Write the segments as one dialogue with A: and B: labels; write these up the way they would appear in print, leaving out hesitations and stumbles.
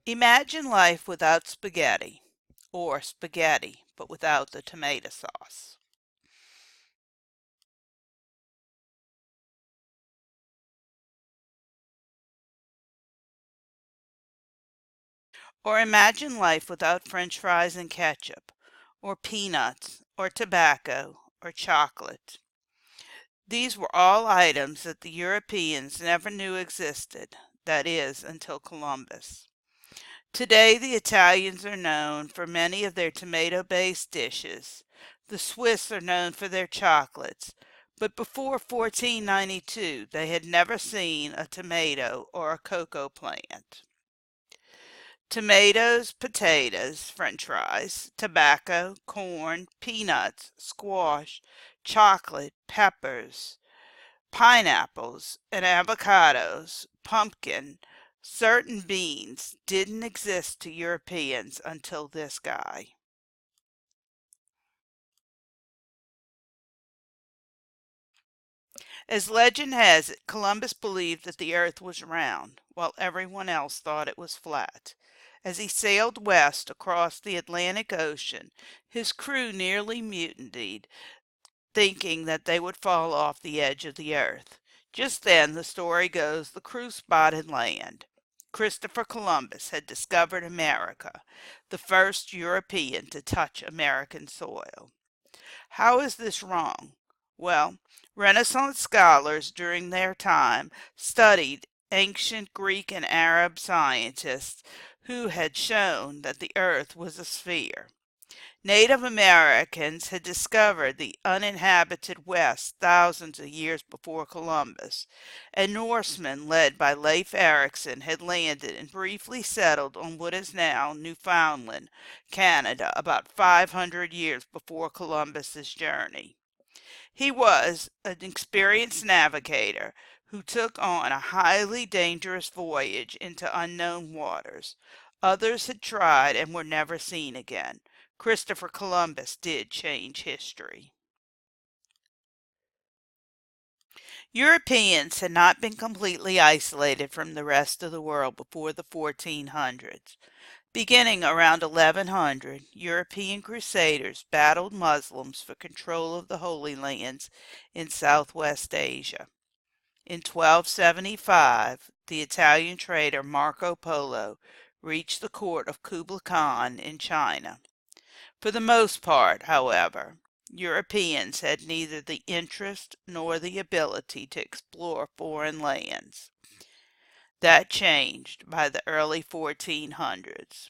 A: Imagine life without spaghetti, or spaghetti but without the tomato sauce. Or imagine life without french fries and ketchup, or peanuts, or tobacco, or chocolate. These were all items that the Europeans never knew existed, that is, until Columbus. Today, the Italians are known for many of their tomato-based dishes. The Swiss are known for their chocolates, but before 1492 they had never seen a tomato or a cocoa plant. Tomatoes, potatoes, french fries, tobacco, corn, peanuts, squash, chocolate, peppers, pineapples, and avocados, pumpkin, certain beans didn't exist to Europeans until this guy. As legend has it, Columbus believed that the earth was round, while everyone else thought it was flat. As he sailed west across the Atlantic Ocean, his crew nearly mutinied, thinking that they would fall off the edge of the earth. Just then, the story goes, the crew spotted land. Christopher Columbus had discovered America, the first European to touch American soil. How is this wrong? Well, Renaissance scholars during their time studied ancient Greek and Arab scientists who had shown that the earth was a sphere. Native Americans had discovered the uninhabited West thousands of years before Columbus, and Norsemen led by Leif Erikson had landed and briefly settled on what is now Newfoundland, Canada, about 500 years before Columbus's journey. He was an experienced navigator who took on a highly dangerous voyage into unknown waters. Others had tried and were never seen again. Christopher Columbus did change history. Europeans had not been completely isolated from the rest of the world before the 1400s. Beginning around 1100, European crusaders battled Muslims for control of the Holy Lands in Southwest Asia. In 1275, the Italian trader Marco Polo reached the court of Kublai Khan in China. For the most part, however, Europeans had neither the interest nor the ability to explore foreign lands. That changed by the early 1400s.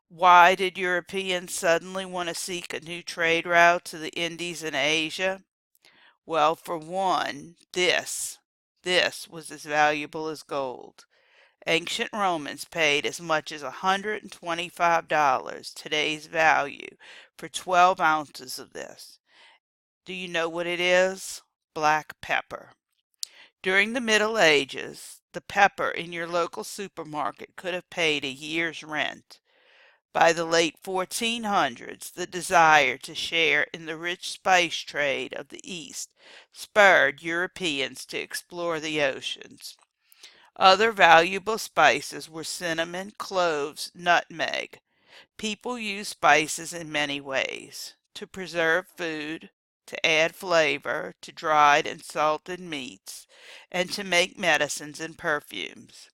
A: Why did Europeans suddenly want to seek a new trade route to the Indies and Asia? Well, for one, this was as valuable as gold. Ancient Romans paid as much as $125, today's value, for 12 ounces of this. Do you know what it is? Black pepper. During the Middle Ages, the pepper in your local supermarket could have paid a year's rent. By the late 1400s, the desire to share in the rich spice trade of the East spurred Europeans to explore the oceans. Other valuable spices were cinnamon, cloves, nutmeg. People use spices in many ways: to preserve food, to add flavor to dried and salted meats, and to make medicines and perfumes.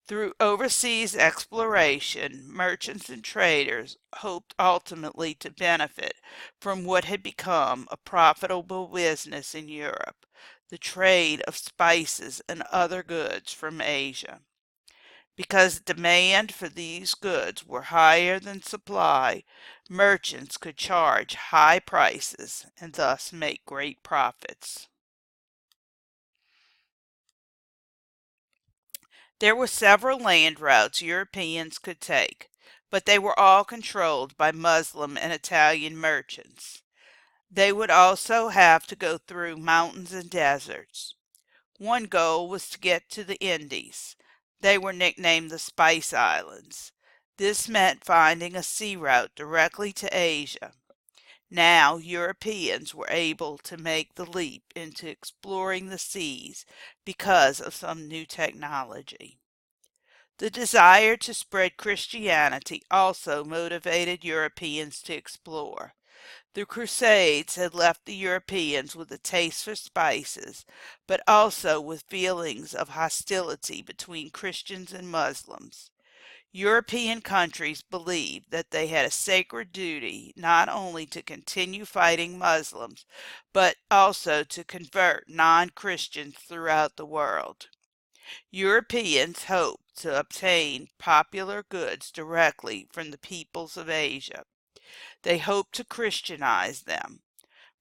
A: Through overseas exploration, merchants and traders hoped ultimately to benefit from what had become a profitable business in Europe, the trade of spices and other goods from Asia. Because demand for these goods were higher than supply, merchants could charge high prices and thus make great profits. There were several land routes Europeans could take, but they were all controlled by Muslim and Italian merchants. They would also have to go through mountains and deserts. One goal was to get to the Indies. They were nicknamed the Spice Islands. This meant finding a sea route directly to Asia. Now Europeans were able to make the leap into exploring the seas because of some new technology. The desire to spread Christianity also motivated Europeans to explore. The Crusades had left the Europeans with a taste for spices, but also with feelings of hostility between Christians and Muslims. European countries believed that they had a sacred duty not only to continue fighting Muslims, but also to convert non-Christians throughout the world. Europeans hoped to obtain popular goods directly from the peoples of Asia. They hoped to Christianize them.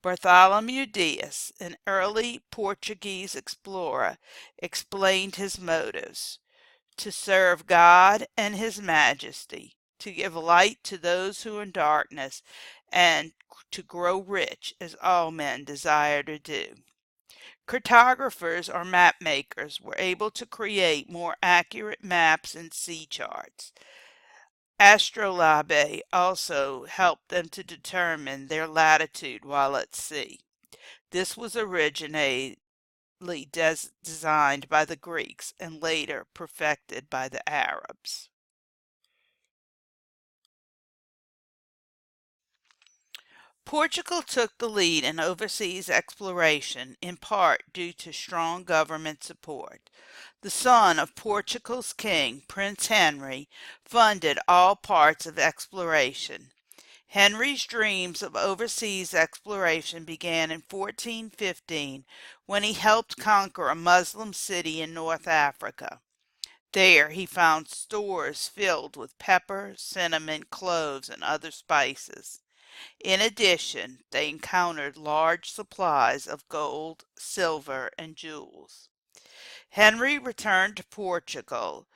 A: Bartholomew Dias, an early Portuguese explorer, explained his motives: to serve God and His Majesty, to give light to those who are in darkness, and to grow rich as all men desire to do. Cartographers or map makers were able to create more accurate maps and sea charts. Astrolabe also helped them to determine their latitude while at sea. This was originally designed by the Greeks and later perfected by the Arabs. Portugal took the lead in overseas exploration in part due to strong government support. The son of Portugal's king, Prince Henry, funded all parts of exploration. Henry's dreams of overseas exploration began in 1415 when he helped conquer a Muslim city in North Africa. There he found stores filled with pepper, cinnamon, cloves, and other spices. In addition, they encountered large supplies of gold, silver, and jewels. Henry returned to Portugal,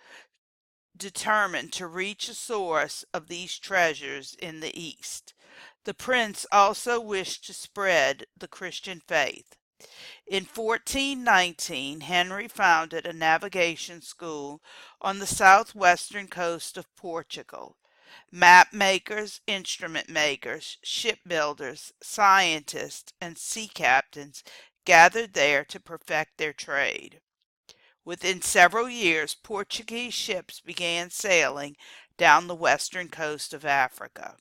A: determined to reach a source of these treasures in the East. The prince also wished to spread the Christian faith. In 1419, Henry founded a navigation school on the southwestern coast of Portugal. Map makers, instrument makers, shipbuilders, scientists, and sea captains gathered there to perfect their trade. Within several years, Portuguese ships began sailing down the western coast of Africa.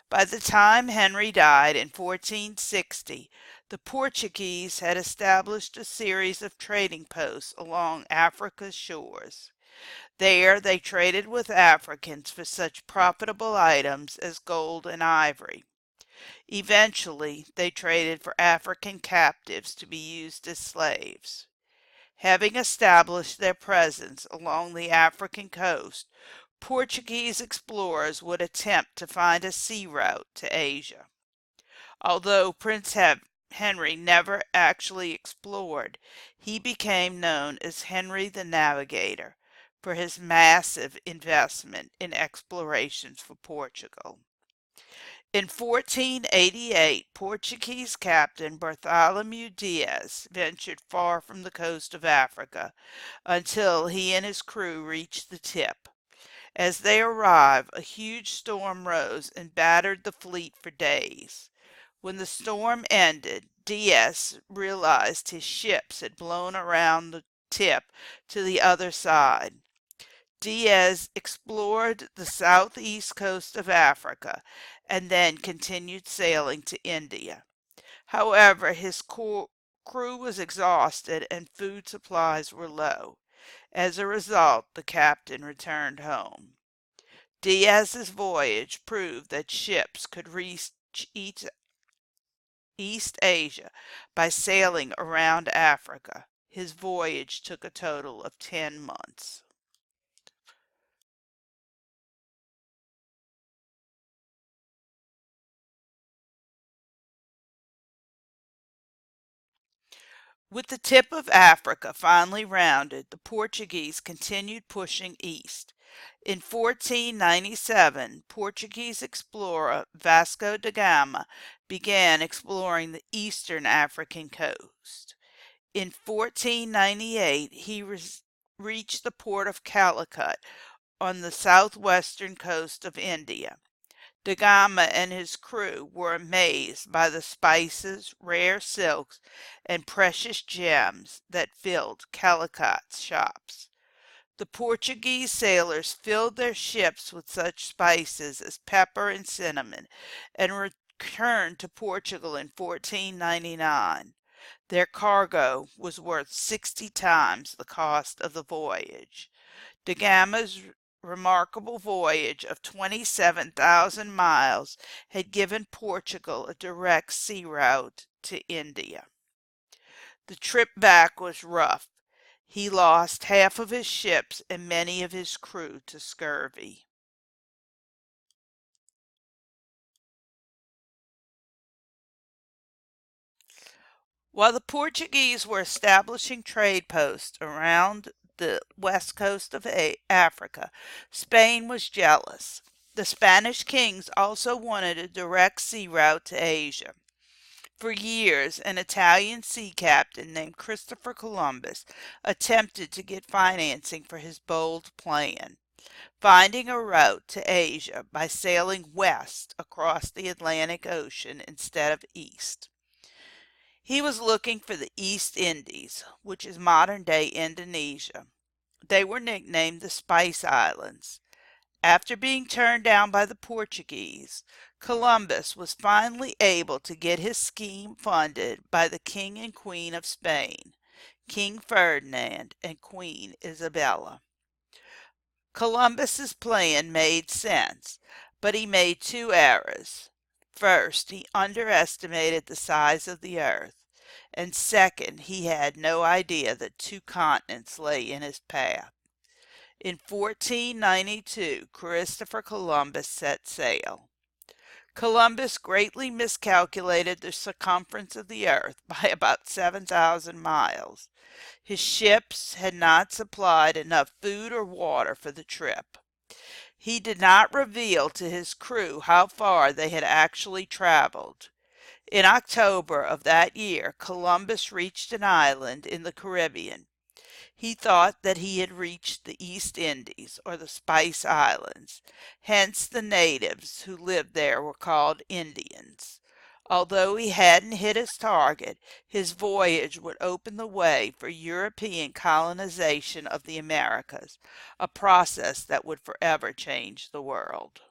A: By the time Henry died in 1460, the Portuguese had established a series of trading posts along Africa's shores. There they traded with Africans for such profitable items as gold and ivory. Eventually, they traded for African captives to be used as slaves. Having established their presence along the African coast, Portuguese explorers would attempt to find a sea route to Asia. Although Prince Henry never actually explored, he became known as Henry the Navigator for his massive investment in explorations for Portugal. In 1488, Portuguese captain Bartholomew Dias ventured far from the coast of Africa until he and his crew reached the tip. As they arrived, a huge storm rose and battered the fleet for days. When the storm ended, Dias realized his ships had blown around the tip to the other side. Dias explored the southeast coast of Africa and then continued sailing to India. However, his crew was exhausted and food supplies were low. As a result, the captain returned home. Dias's voyage proved that ships could reach East Asia by sailing around Africa. His voyage took a total of 10 months. With the tip of Africa finally rounded, the Portuguese continued pushing east. In 1497, Portuguese explorer Vasco da Gama began exploring the eastern African coast. In 1498, he reached the port of Calicut on the southwestern coast of India. Da Gama and his crew were amazed by the spices, rare silks, and precious gems that filled Calicut's shops. The Portuguese sailors filled their ships with such spices as pepper and cinnamon and returned to Portugal in 1499. Their cargo was worth 60 times the cost of the voyage. Da Gama's remarkable voyage of 27,000 miles had given Portugal a direct sea route to India. The trip back was rough. He lost half of his ships and many of his crew to scurvy. While the Portuguese were establishing trade posts around the west coast of Africa, Spain was jealous. The Spanish kings also wanted a direct sea route to Asia. For years, an Italian sea captain named Christopher Columbus attempted to get financing for his bold plan, finding a route to Asia by sailing west across the Atlantic Ocean instead of east. He was looking for the East Indies, which is modern-day Indonesia. They were nicknamed the Spice Islands. After being turned down by the Portuguese, Columbus was finally able to get his scheme funded by the King and Queen of Spain, King Ferdinand and Queen Isabella. Columbus's plan made sense, but he made two errors. First, he underestimated the size of the earth, and second, he had no idea that two continents lay in his path. In 1492, Christopher Columbus set sail. Columbus greatly miscalculated the circumference of the earth by about 7,000 miles. His ships had not supplied enough food or water for the trip. He did not reveal to his crew how far they had actually traveled. In October of that year, Columbus reached an island in the Caribbean. He thought that he had reached the East Indies, or the Spice Islands. Hence the natives who lived there were called Indians. Although he hadn't hit his target, his voyage would open the way for European colonization of the Americas, a process that would forever change the world.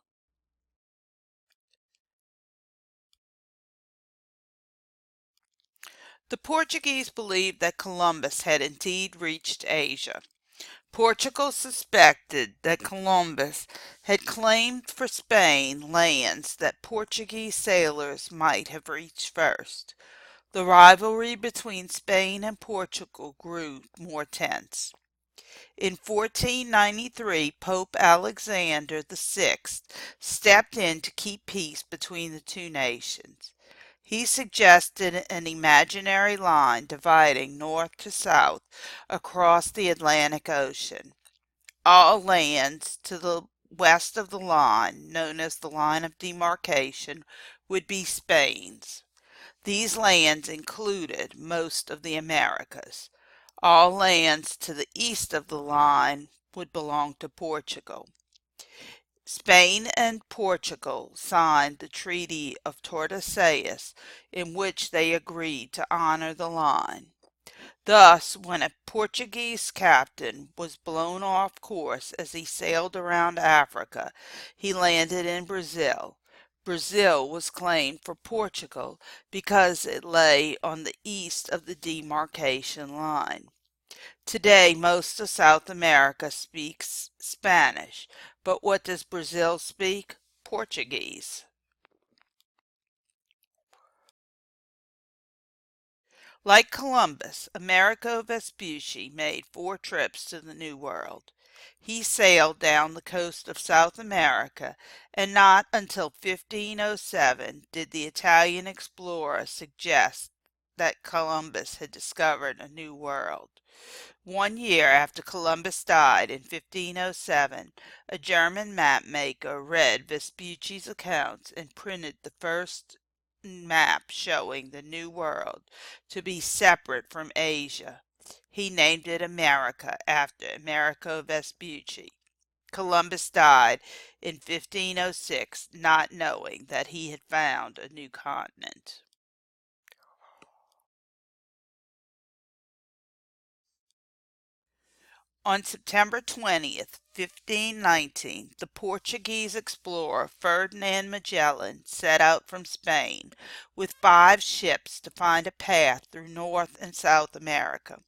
A: The Portuguese believed that Columbus had indeed reached Asia. Portugal suspected that Columbus had claimed for Spain lands that Portuguese sailors might have reached first. The rivalry between Spain and Portugal grew more tense. In 1493, Pope Alexander VI stepped in to keep peace between the two nations. He suggested an imaginary line dividing north to south across the Atlantic Ocean. All lands to the west of the line, known as the line of demarcation, would be Spain's. These lands included most of the Americas. All lands to the east of the line would belong to Portugal. Spain and Portugal signed the Treaty of Tordesillas, in which they agreed to honor the line. Thus, when a Portuguese captain was blown off course as he sailed around Africa, he landed in Brazil. Brazil was claimed for Portugal because it lay on the east of the demarcation line. Today, most of South America speaks Spanish, but what does Brazil speak? Portuguese. Like Columbus, Amerigo Vespucci made 4 trips to the New World. He sailed down the coast of South America, and not until 1507 did the Italian explorer suggest that Columbus had discovered a new world. 1 year after Columbus died in 1507, a German mapmaker read Vespucci's accounts and printed the first map showing the New World to be separate from Asia. He named it America after Amerigo Vespucci. Columbus died in 1506, not knowing that he had found a new continent. On September 20th, 1519, the Portuguese explorer Ferdinand Magellan set out from Spain with 5 ships to find a path through North and South America.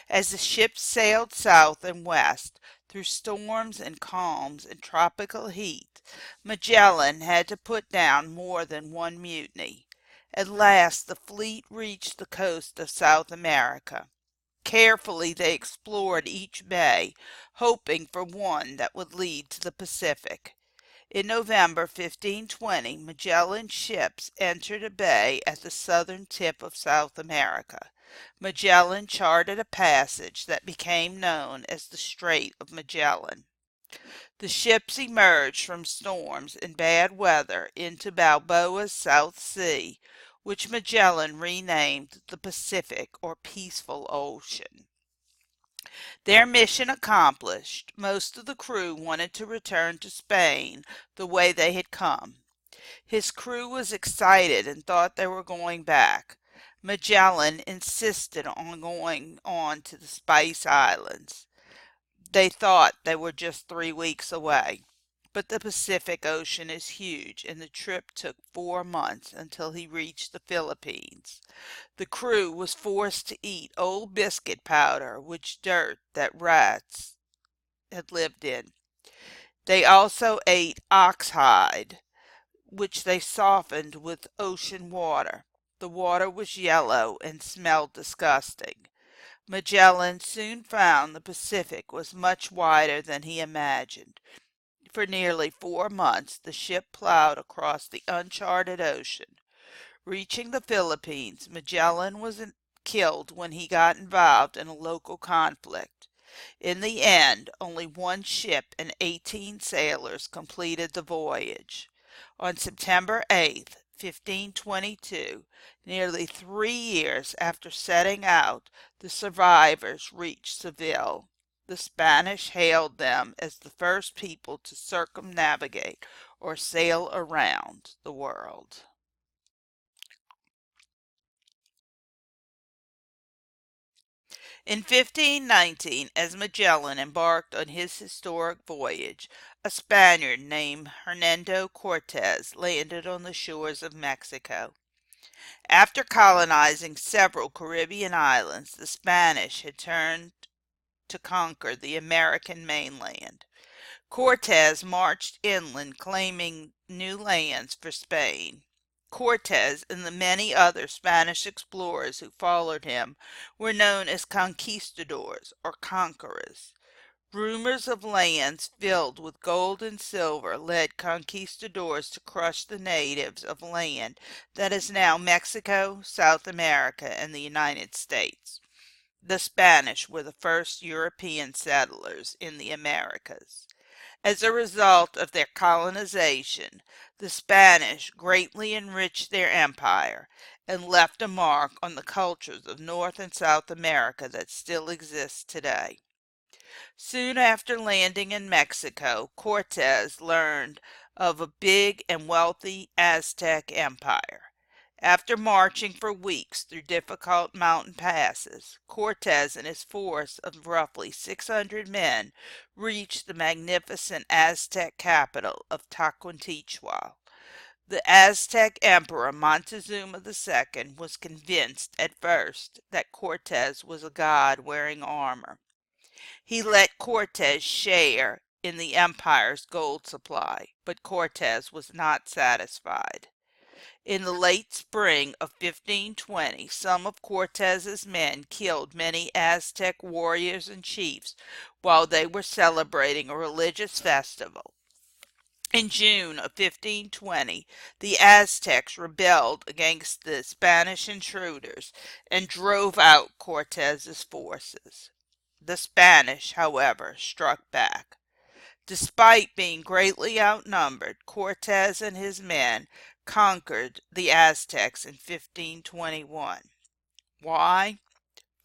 A: As the ships sailed south and west through storms and calms and tropical heat, Magellan had to put down more than one mutiny. At last the fleet reached the coast of South America. Carefully they explored each bay, hoping for one that would lead to the Pacific. In November 1520, Magellan's ships entered a bay at the southern tip of South America. Magellan charted a passage that became known as the Strait of Magellan. The ships emerged from storms and bad weather into Balboa's South Sea, which Magellan renamed the Pacific or Peaceful Ocean. Their mission accomplished, most of the crew wanted to return to Spain the way they had come. His crew was excited and thought they were going back. Magellan insisted on going on to the Spice Islands. They thought they were just 3 weeks away. But the Pacific Ocean is huge, and the trip took 4 months until he reached the Philippines. The crew was forced to eat old biscuit powder, which dirt that rats had lived in. They also ate oxhide, which they softened with ocean water. The water was yellow and smelled disgusting. Magellan soon found the Pacific was much wider than he imagined. For nearly 4 months, the ship plowed across the uncharted ocean. Reaching the Philippines, Magellan was killed when he got involved in a local conflict. In the end, only one ship and 18 sailors completed the voyage. On September 8th, 1522, nearly 3 years after setting out, the survivors reached Seville. The Spanish hailed them as the first people to circumnavigate or sail around the world. In 1519, as Magellan embarked on his historic voyage, a Spaniard named Hernando Cortez landed on the shores of Mexico. After colonizing several Caribbean islands, the Spanish had turned to conquer the American mainland. Cortez marched inland claiming new lands for Spain. Cortez and the many other Spanish explorers who followed him were known as conquistadors or conquerors. Rumors of lands filled with gold and silver led conquistadors to crush the natives of land that is now Mexico, South America, and the United States. The Spanish were the first European settlers in the Americas. As a result of their colonization, the Spanish greatly enriched their empire and left a mark on the cultures of North and South America that still exists today. Soon after landing in Mexico, Cortez learned of a big and wealthy Aztec empire. After marching for weeks through difficult mountain passes, Cortez and his force of roughly 600 men reached the magnificent Aztec capital of Taquantinsual. The Aztec Emperor Montezuma II was convinced at first that Cortez was a god wearing armor. He let Cortez share in the empire's gold supply, but Cortez was not satisfied. In the late spring of 1520, some of Cortez's men killed many Aztec warriors and chiefs while they were celebrating a religious festival. In June of 1520, the Aztecs rebelled against the Spanish intruders and drove out Cortez's forces. The Spanish, however, struck back. Despite being greatly outnumbered, Cortez and his men conquered the Aztecs in 1521. Why?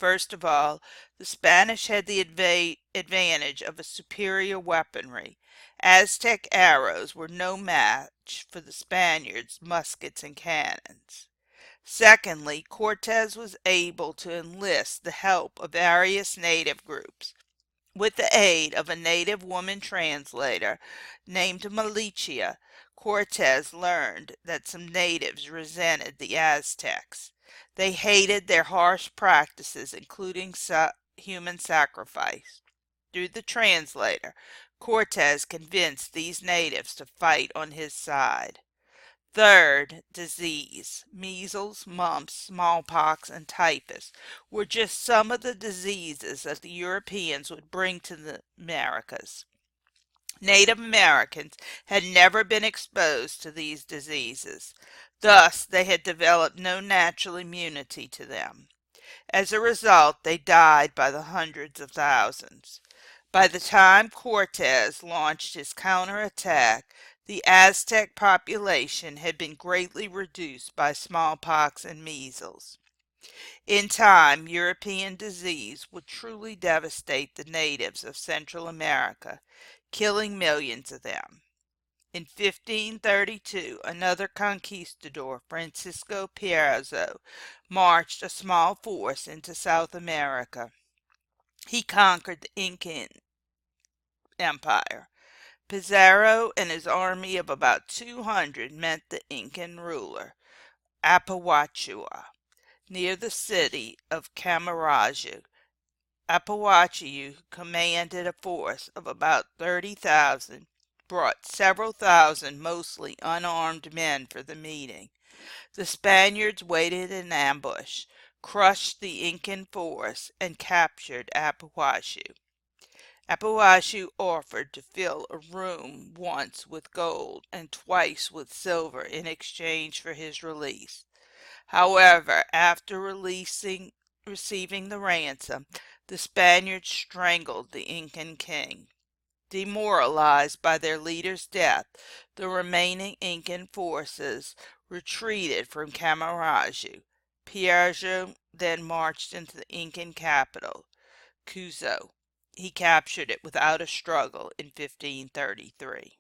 A: First of all, the Spanish had the advantage of a superior weaponry. Aztec arrows were no match for the Spaniards' muskets and cannons. Secondly, Cortez was able to enlist the help of various native groups. With the aid of a native woman translator named Malicia, Cortez learned that some natives resented the Aztecs. They hated their harsh practices, including human sacrifice. Through the translator, Cortez convinced these natives to fight on his side. Third, disease. Measles, mumps, smallpox, and typhus were just some of the diseases that the Europeans would bring to the Americas. Native Americans had never been exposed to these diseases. Thus, they had developed no natural immunity to them. As a result, they died by the hundreds of thousands. By the time Cortez launched his counterattack, the Aztec population had been greatly reduced by smallpox and measles. In time, European disease would truly devastate the natives of Central America, killing millions of them. In 1532, another conquistador, Francisco Pizarro, marched a small force into South America. He conquered the Incan Empire. Pizarro and his army of about 200 met the Incan ruler, Apahuachua, near the city of Camaraju. Apahuachua, who commanded a force of about 30,000, brought several thousand mostly unarmed men for the meeting. The Spaniards waited in ambush, crushed the Incan force, and captured Apahuachua. Apahuachua offered to fill a room once with gold and twice with silver in exchange for his release. However, after receiving the ransom, the Spaniards strangled the Incan king. Demoralized by their leader's death, the remaining Incan forces retreated from Camaraju. Pizarro then marched into the Incan capital, Cuzco. He captured it without a struggle in 1533.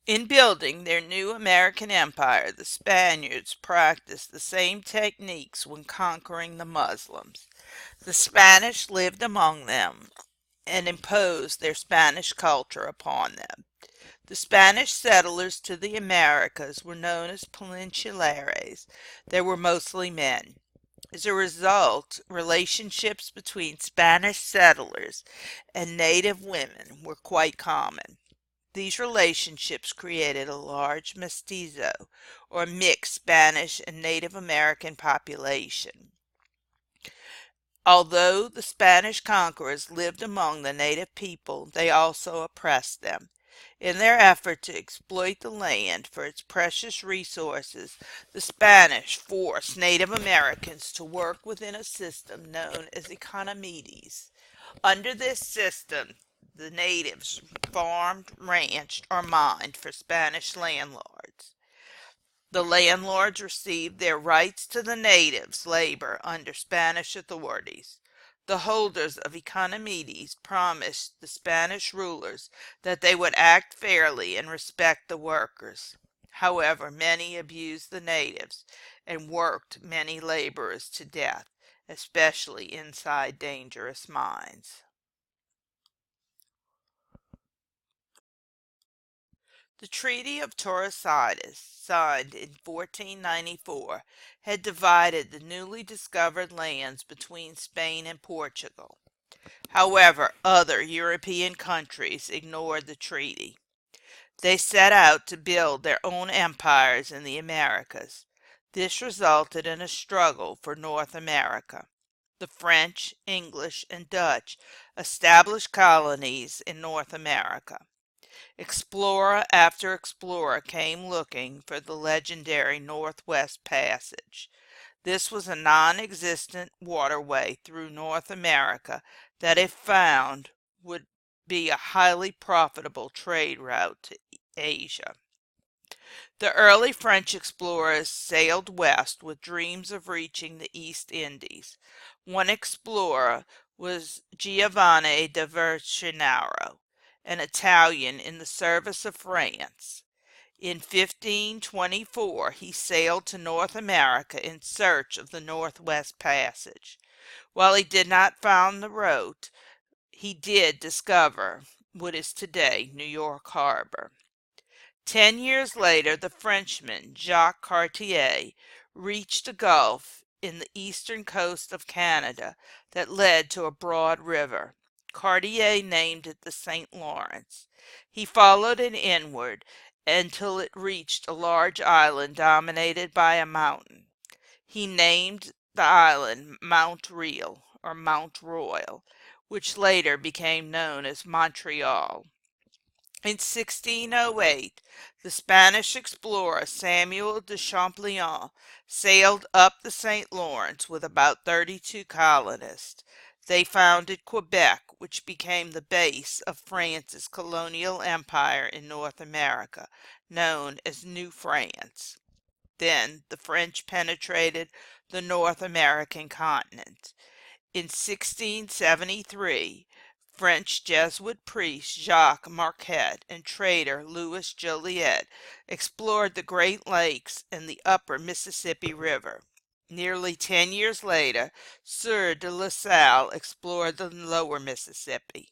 A: In building their new American empire, the Spaniards practiced the same techniques when conquering the Muslims. The Spanish lived among them and imposed their Spanish culture upon them. The Spanish settlers to the Americas were known as Peninsulas. They were mostly men. As a result, relationships between Spanish settlers and native women were quite common. These relationships created a large mestizo, or mixed Spanish and Native American population. Although the Spanish conquerors lived among the native people, they also oppressed them. In their effort to exploit the land for its precious resources, the Spanish forced Native Americans to work within a system known as economides. Under this system, the natives farmed, ranched, or mined for Spanish landlords. The landlords received their rights to the natives' labor under Spanish authorities. The holders of economides promised the Spanish rulers that they would act fairly and respect the workers. However, many abused the natives and worked many laborers to death, especially inside dangerous mines. The Treaty of Tordesillas, signed in 1494, had divided the newly discovered lands between Spain and Portugal. However, other European countries ignored the treaty. They set out to build their own empires in the Americas. This resulted in a struggle for North America. The French, English, and Dutch established colonies in North America. Explorer after explorer came looking for the legendary Northwest Passage. This was a non-existent waterway through North America that, if found, would be a highly profitable trade route to Asia. The early French explorers sailed west with dreams of reaching the East Indies. One explorer was Giovanni da Vercinaro, an Italian in the service of France. In 1524, he sailed to North America in search of the Northwest Passage. While he did not find the road, he did discover what is today New York Harbor. 10 years later, the Frenchman Jacques Cartier reached a gulf in the eastern coast of Canada that led to a broad river. Cartier named it the St. Lawrence. He followed it inward until it reached a large island dominated by a mountain. He named the island Mount Real or Mount Royal, which later became known as Montreal. In 1608, the Spanish explorer Samuel de Champlain sailed up the St. Lawrence with about 32 colonists. They founded Quebec, which became the base of France's colonial empire in North America, known as New France. Then the French penetrated the North American continent. In 1673, French Jesuit priest Jacques Marquette and trader Louis Joliet explored the Great Lakes and the upper Mississippi River. Nearly 10 years later, Sieur de La Salle explored the lower Mississippi.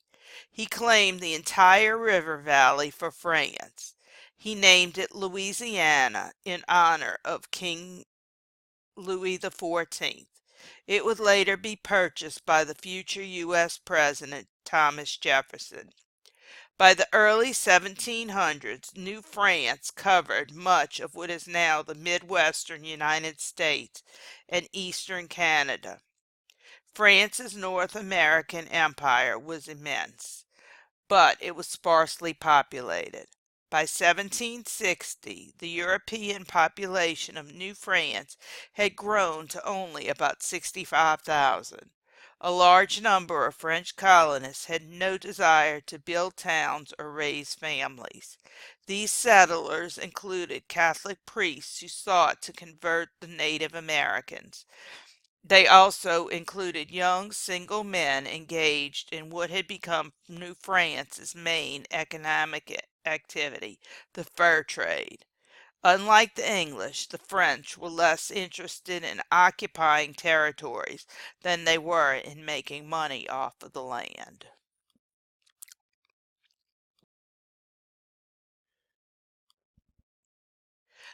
A: He claimed the entire river valley for France. He named it Louisiana in honor of King Louis XIV. It would later be purchased by the future U.S. President Thomas Jefferson. By the early 1700s, New France covered much of what is now the Midwestern United States and Eastern Canada. France's North American empire was immense, but it was sparsely populated. By 1760, the European population of New France had grown to only about 65,000. A large number of French colonists had no desire to build towns or raise families. These settlers included Catholic priests who sought to convert the Native Americans. They also included young single men engaged in what had become New France's main economic activity, the fur trade. Unlike the English, the French were less interested in occupying territories than they were in making money off of the land.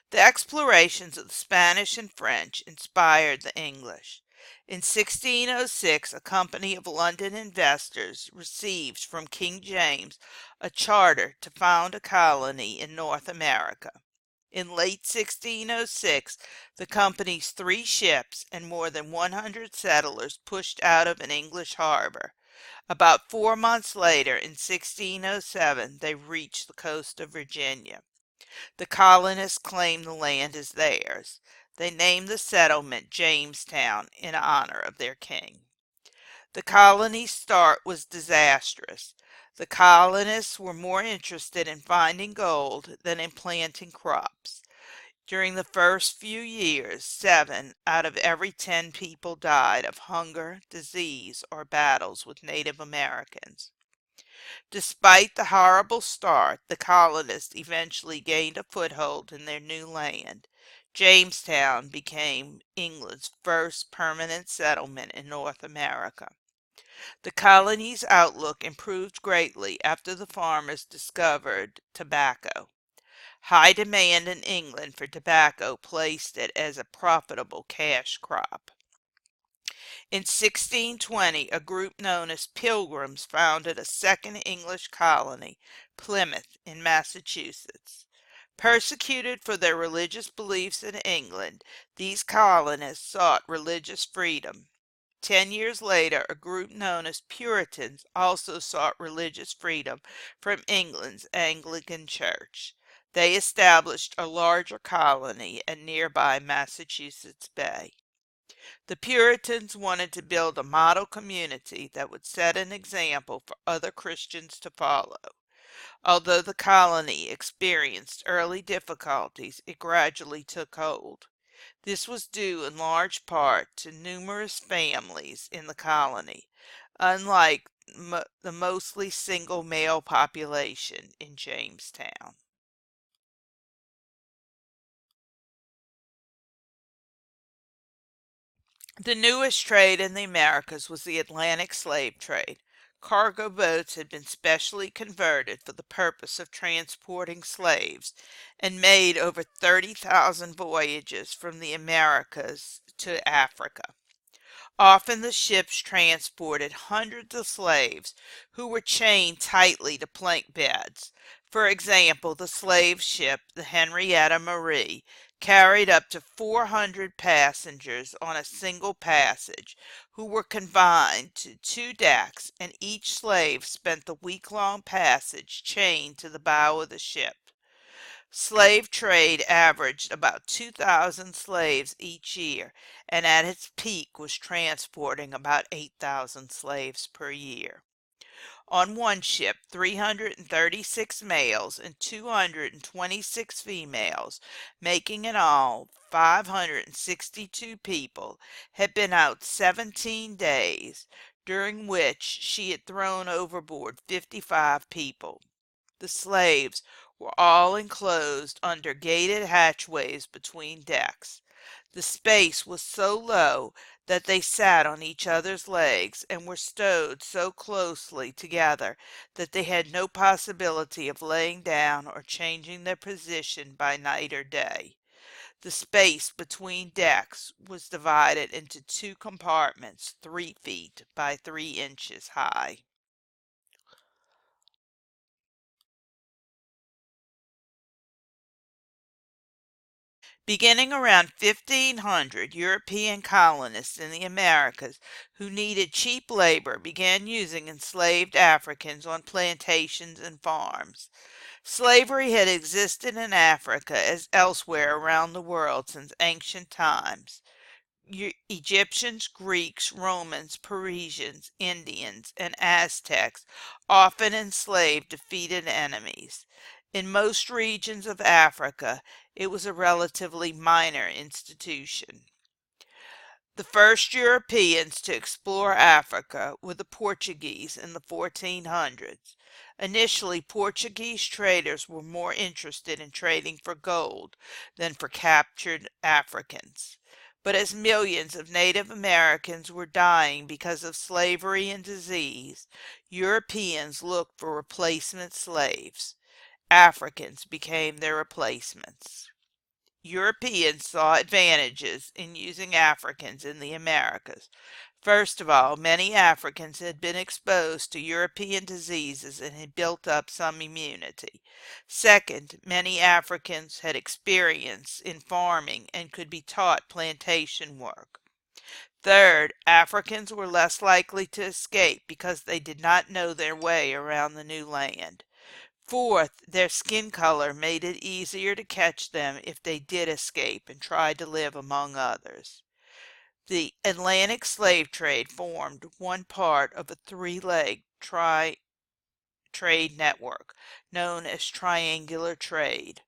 A: The explorations of the Spanish and French inspired the English. In 1606, a company of London investors received from King James a charter to found a colony in North America. In late 1606, the company's 3 ships and more than 100 settlers pushed out of an English harbor. About 4 months later, in 1607, they reached the coast of Virginia. The colonists claimed the land as theirs. They named the settlement Jamestown in honor of their king. The colony's start was disastrous. The colonists were more interested in finding gold than in planting crops. During the first few years, 7 out of every 10 people died of hunger, disease, or battles with Native Americans. Despite the horrible start, the colonists eventually gained a foothold in their new land. Jamestown became England's first permanent settlement in North America. The colony's outlook improved greatly after the farmers discovered tobacco. High demand in England for tobacco placed it as a profitable cash crop. In 1620, a group known as Pilgrims founded a second English colony, Plymouth, in Massachusetts. Persecuted for their religious beliefs in England, these colonists sought religious freedom. 10 years later, a group known as Puritans also sought religious freedom from England's Anglican Church. They established a larger colony at nearby Massachusetts Bay. The Puritans wanted to build a model community that would set an example for other Christians to follow. Although the colony experienced early difficulties, it gradually took hold. This was due in large part to numerous families in the colony, unlike the mostly single male population in Jamestown. The newest trade in the Americas was the Atlantic slave trade. Cargo boats had been specially converted for the purpose of transporting slaves and made over 30,000 voyages from the Americas to Africa. Often the ships transported hundreds of slaves who were chained tightly to plank beds. For example, the slave ship, the Henrietta Marie, carried up to 400 passengers on a single passage who were confined to two decks, and each slave spent the week-long passage chained to the bow of the ship. Slave trade averaged about 2,000 slaves each year, and at its peak was transporting about 8,000 slaves per year. On one ship, 336 males and 226 females, making in all 562 people, had been out 17 days, during which she had thrown overboard 55 people. The slaves were all enclosed under gated hatchways between decks. The space was so low that they sat on each other's legs and were stowed so closely together that they had no possibility of laying down or changing their position by night or day. The space between decks was divided into two compartments 3 feet by 3 inches high. Beginning around 1500, European colonists in the Americas who needed cheap labor began using enslaved Africans on plantations and farms. Slavery had existed in Africa as elsewhere around the world since ancient times. Egyptians, Greeks, Romans, Parisians, Indians, and Aztecs often enslaved defeated enemies. In most regions of Africa, it was a relatively minor institution. The first Europeans to explore Africa were the Portuguese in the 1400s. Initially, Portuguese traders were more interested in trading for gold than for captured Africans. But as millions of Native Americans were dying because of slavery and disease, Europeans looked for replacement slaves. Africans became their replacements. Europeans saw advantages in using Africans in the Americas. First of all, many Africans had been exposed to European diseases and had built up some immunity. Second, many Africans had experience in farming and could be taught plantation work. Third, Africans were less likely to escape because they did not know their way around the new land. Fourth, their skin color made it easier to catch them if they did escape and tried to live among others. The Atlantic slave trade formed one part of a three-leg trade network known as triangular trade.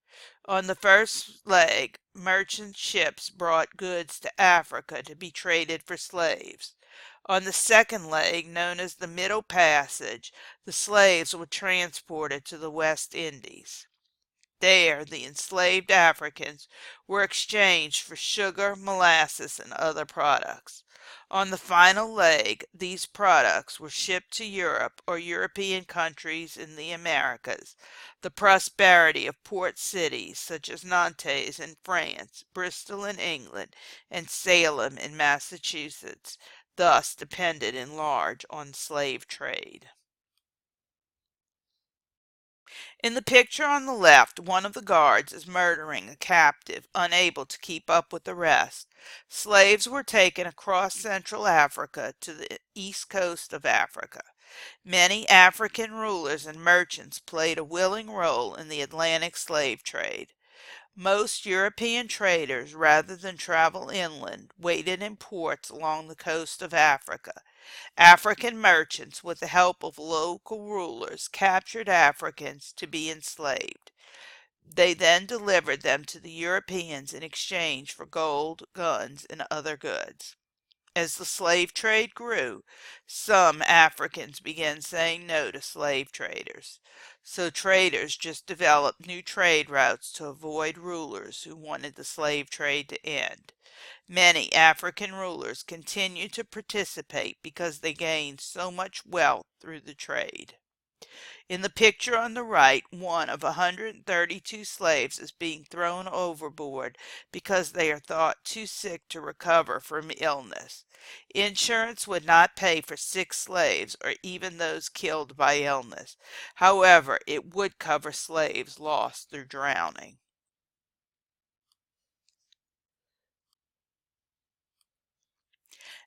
A: On the first leg, merchant ships brought goods to Africa to be traded for slaves. On the second leg, known as the Middle Passage, the slaves were transported to the West Indies. There, the enslaved Africans were exchanged for sugar, molasses, and other products. On the final leg, these products were shipped to Europe or European countries in the Americas. The prosperity of port cities such as Nantes in France, Bristol in England, and Salem in Massachusetts thus depended in large on slave trade. In the picture on the left, one of the guards is murdering a captive, unable to keep up with the rest. Slaves were taken across Central Africa to the east coast of Africa. Many African rulers and merchants played a willing role in the Atlantic slave trade. Most European traders, rather than travel inland, waited in ports along the coast of Africa. African merchants, with the help of local rulers, captured Africans to be enslaved. They then delivered them to the Europeans in exchange for gold, guns, and other goods. As the slave trade grew, some Africans began saying no to slave traders. So traders just developed new trade routes to avoid rulers who wanted the slave trade to end. Many African rulers continued to participate because they gained so much wealth through the trade. In the picture on the right, one of 132 slaves is being thrown overboard because they are thought too sick to recover from illness. Insurance would not pay for sick slaves or even those killed by illness. However, it would cover slaves lost through drowning.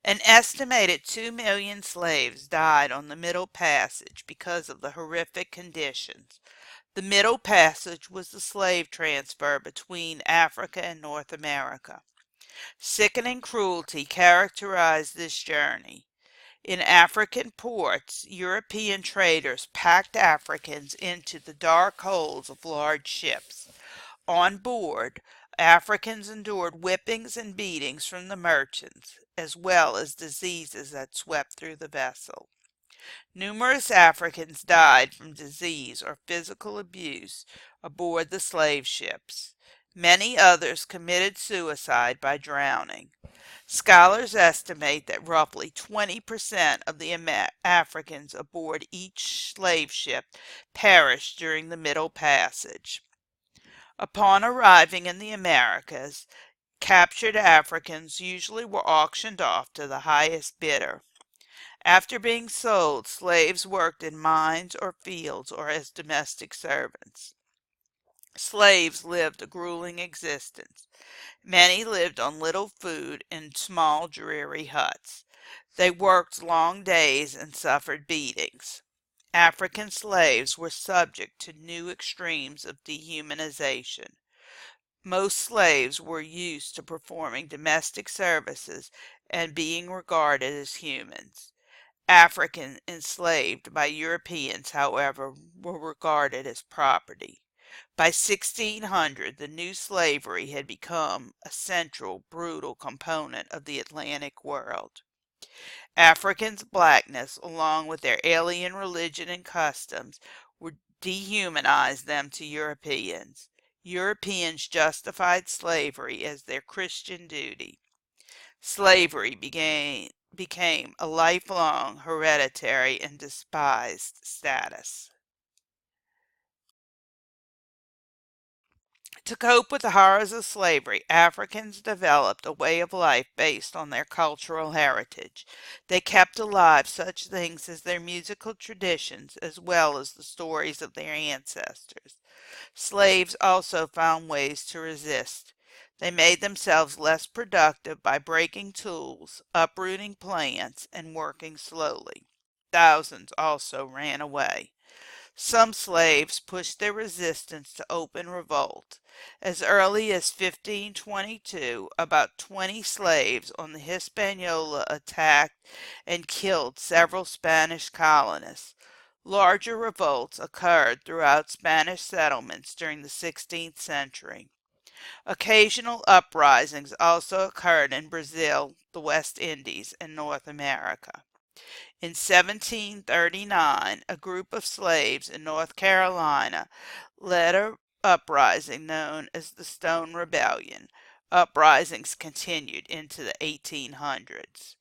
A: An estimated 2 million slaves died on the Middle Passage because of the horrific conditions. The Middle Passage was the slave transfer between Africa and North America. Sickening cruelty characterized this journey. In African ports, European traders packed Africans into the dark holds of large ships. On board, Africans endured whippings and beatings from the merchants, as well as diseases that swept through the vessel. Numerous Africans died from disease or physical abuse aboard the slave ships. Many others committed suicide by drowning. Scholars estimate that roughly 20% of the Africans aboard each slave ship perished during the Middle Passage. Upon arriving in the Americas, captured Africans usually were auctioned off to the highest bidder. After being sold, slaves worked in mines or fields or as domestic servants. Slaves lived a grueling existence. Many lived on little food in small, dreary huts. They worked long days and suffered beatings. African slaves were subject to new extremes of dehumanization. Most slaves were used to performing domestic services and being regarded as humans. Africans enslaved by Europeans, however, were regarded as property. By 1600, the new slavery had become a central, brutal component of the Atlantic world. Africans' blackness, along with their alien religion and customs, would dehumanize them to Europeans. Europeans justified slavery as their Christian duty. Slavery became a lifelong, hereditary, and despised status. To cope with the horrors of slavery, Africans developed a way of life based on their cultural heritage. They kept alive such things as their musical traditions as well as the stories of their ancestors. Slaves also found ways to resist. They made themselves less productive by breaking tools, uprooting plants, and working slowly. Thousands also ran away. Some slaves pushed their resistance to open revolt. As early as 1522, about 20 slaves on the Hispaniola attacked and killed several Spanish colonists. Larger revolts occurred throughout Spanish settlements during the 16th century. Occasional uprisings also occurred in Brazil, the West Indies, and North America. In 1739, a group of slaves in North Carolina led an uprising known as the Stone Rebellion. Uprisings continued into the 1800s.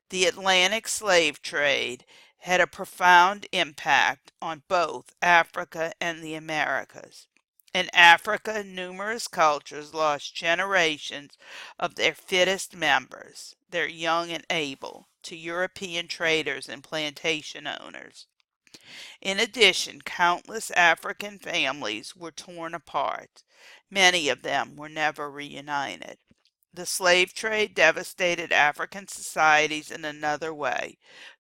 A: The Atlantic slave trade had a profound impact on both Africa and the Americas. In Africa, numerous cultures lost generations of their fittest members, their young and able, to European traders and plantation owners. In addition, countless African families were torn apart. Many of them were never reunited. The slave trade devastated African societies in another way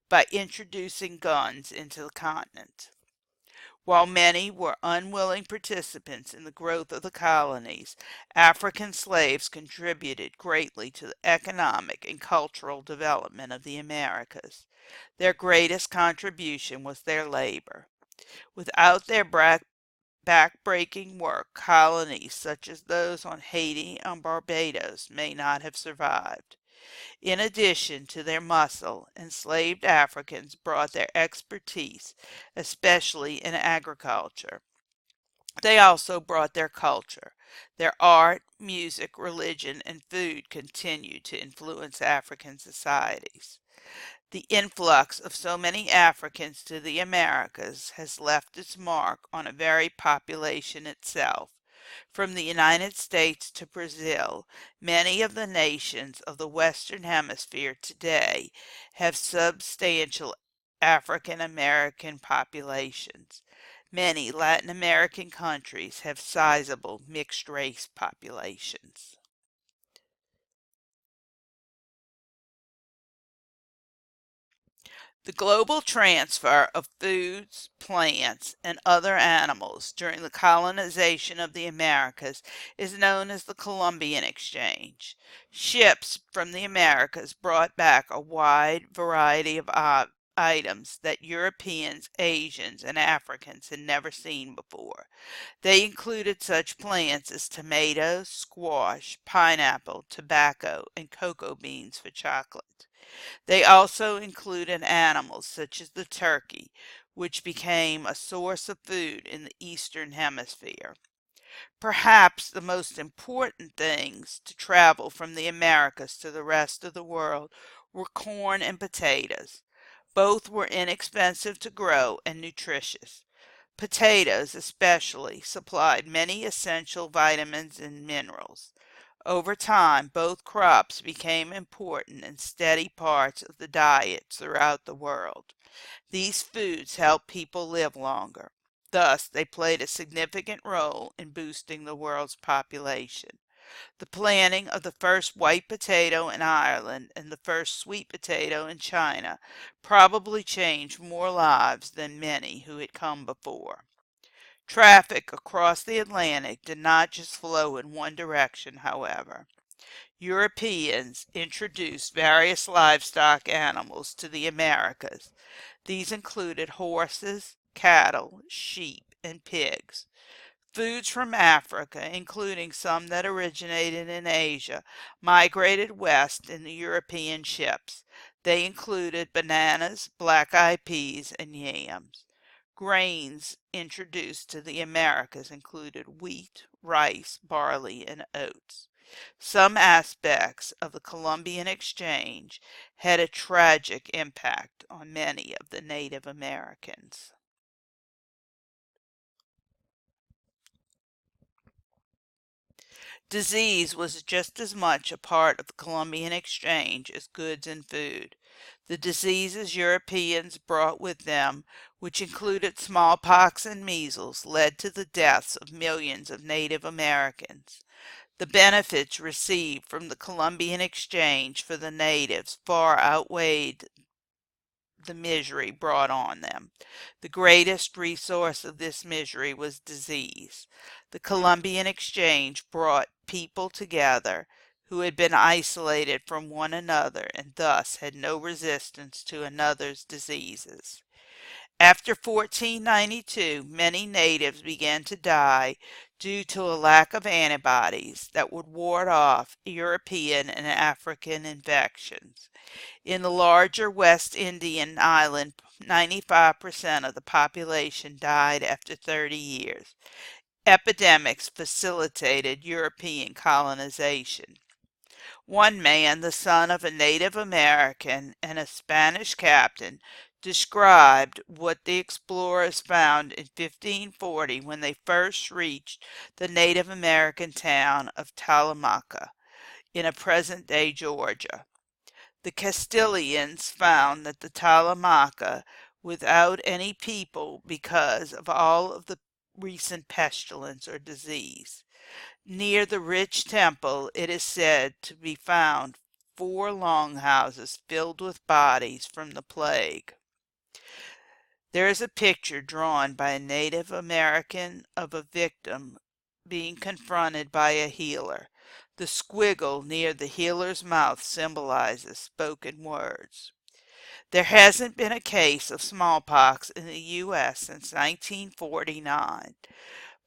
A: by introducing guns into the continent. While many were unwilling participants in the growth of the colonies, African slaves contributed greatly to the economic and cultural development of the Americas. Their greatest contribution was their labor. Without their back-breaking work, colonies such as those on Haiti and Barbados may not have survived. In addition to their muscle, enslaved Africans brought their expertise, especially in agriculture. They also brought their culture. Their art, music, religion, and food continued to influence African societies. The influx of so many Africans to the Americas has left its mark on a very population itself. From the United States to Brazil, many of the nations of the Western Hemisphere today have substantial African American populations. Many Latin American countries have sizable mixed race populations. The global transfer of foods, plants, and other animals during the colonization of the Americas is known as the Columbian Exchange. Ships from the Americas brought back a wide variety of items that Europeans, Asians, and Africans had never seen before. They included such plants as tomatoes, squash, pineapple, tobacco, and cocoa beans for chocolate. They also included animals such as the turkey, which became a source of food in the Eastern Hemisphere. Perhaps the most important things to travel from the Americas to the rest of the world were corn and potatoes. Both were inexpensive to grow and nutritious. Potatoes, especially, supplied many essential vitamins and minerals. Over time, both crops became important and steady parts of the diets throughout the world. These foods helped people live longer. Thus, they played a significant role in boosting the world's population. The planting of the first white potato in Ireland and the first sweet potato in China probably changed more lives than many who had come before. Traffic across the Atlantic did not just flow in one direction, however. Europeans introduced various livestock animals to the Americas. These included horses, cattle, sheep, and pigs. Foods from Africa, including some that originated in Asia, migrated west in the European ships. They included bananas, black-eyed peas, and yams. Grains introduced to the Americas included wheat, rice, barley, and oats. Some aspects of the Columbian Exchange had a tragic impact on many of the Native Americans. Disease was just as much a part of the Columbian Exchange as goods and food. The diseases Europeans brought with them, which included smallpox and measles, led to the deaths of millions of Native Americans. The benefits received from the Columbian Exchange for the natives far outweighed the misery brought on them. The greatest resource of this misery was disease. The Columbian Exchange brought people together who had been isolated from one another and thus had no resistance to another's diseases. After 1492, many natives began to die due to a lack of antibodies that would ward off European and African infections. In the larger West Indian island, 95% of the population died after 30 years. Epidemics facilitated European colonization. One man, the son of a Native American and a Spanish captain, described what the explorers found in 1540 when they first reached the Native American town of Talamanca in a present-day Georgia. The Castilians found that the Talamanca without any people because of all of the recent pestilence or disease. Near the rich temple it is said to be found 4 longhouses filled with bodies from the plague. There is a picture drawn by a Native American of a victim being confronted by a healer. The squiggle near the healer's mouth symbolizes spoken words. There hasn't been a case of smallpox in the U.S. since 1949,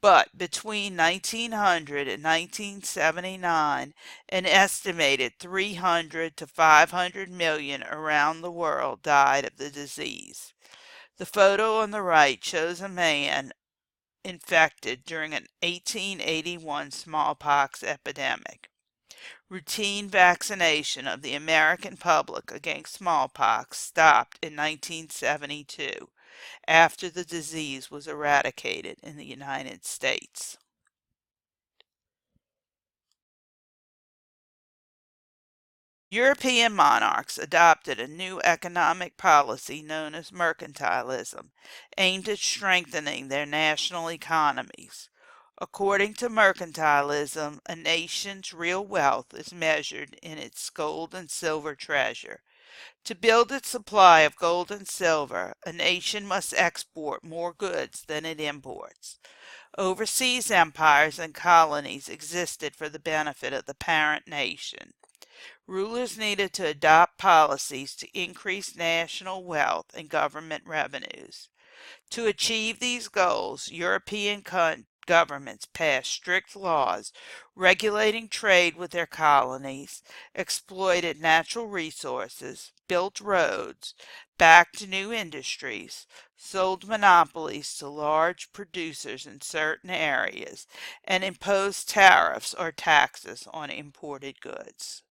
A: But between 1900 and 1979, an estimated 300 to 500 million around the world died of the disease. The photo on the right shows a man infected during an 1881 smallpox epidemic. Routine vaccination of the American public against smallpox stopped in 1972 after the disease was eradicated in the United States. European monarchs adopted a new economic policy known as mercantilism, aimed at strengthening their national economies. According to mercantilism, a nation's real wealth is measured in its gold and silver treasure. To build its supply of gold and silver, a nation must export more goods than it imports. Overseas empires and colonies existed for the benefit of the parent nation. Rulers needed to adopt policies to increase national wealth and government revenues. To achieve these goals, European governments passed strict laws regulating trade with their colonies, exploited natural resources, built roads, backed new industries, sold monopolies to large producers in certain areas, and imposed tariffs or taxes on imported goods.